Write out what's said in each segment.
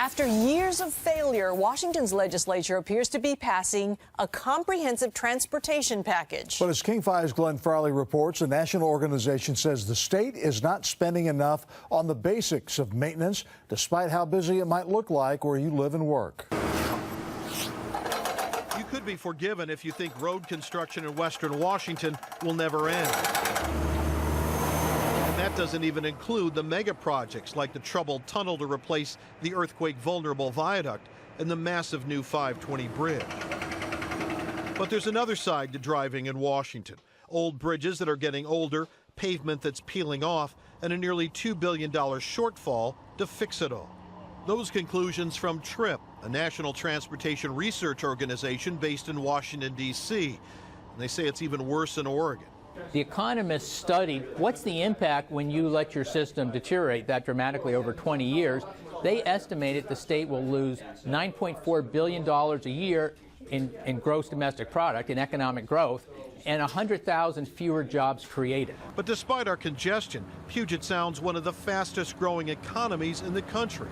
After years of failure, Washington's legislature appears to be passing a comprehensive transportation package. But as King 5's Glenn Farley reports, the national organization says the state is not spending enough on the basics of maintenance, despite how busy it might look like where you live and work. You could be forgiven if you think road construction in Western Washington will never end. That doesn't even include the mega projects like the troubled tunnel to replace the earthquake-vulnerable viaduct and the massive new 520 bridge. But there's another side to driving in Washington. Old bridges that are getting older, pavement that's peeling off, and a nearly $2 billion shortfall to fix it all. Those conclusions from TRIP, a national transportation research organization based in Washington, D.C. And they say it's even worse in Oregon. The economists studied what's the impact when you let your system deteriorate that dramatically over 20 years. They estimated the state will lose $9.4 billion a year in gross domestic product, in economic growth, and 100,000 fewer jobs created. But despite our congestion, Puget Sound's one of the fastest growing economies in the country.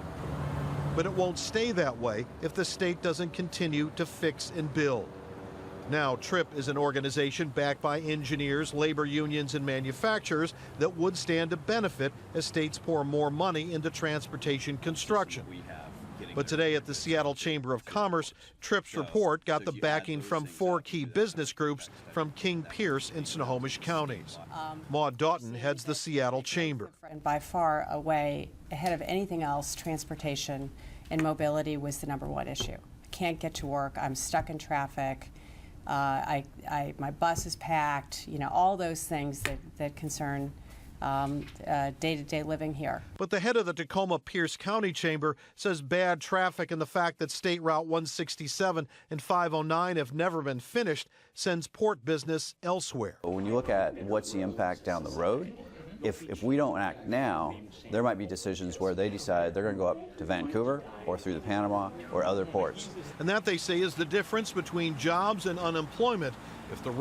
But it won't stay that way if the state doesn't continue to fix and build. Now, TRIP is an organization backed by engineers, labor unions, and manufacturers that would stand to benefit as states pour more money into transportation construction. But today at the Seattle Chamber of Commerce, TRIP's report got the backing from 4 key business groups from King, Pierce, and Snohomish counties. Maud Doughton heads the Seattle Chamber. And by far away, ahead of anything else, transportation and mobility was the #1 issue. I can't get to work. I'm stuck in traffic. My bus is packed, you know, all those things that concern day-to-day living here. But the head of the Tacoma-Pierce County Chamber says bad traffic and the fact that State Route 167 and 509 have never been finished sends port business elsewhere. When you look at what's the impact down the road, if we don't act now, there might be decisions where they decide they're going to go up to Vancouver or through the Panama or other ports. And that, they say, is the difference between jobs and unemployment. If the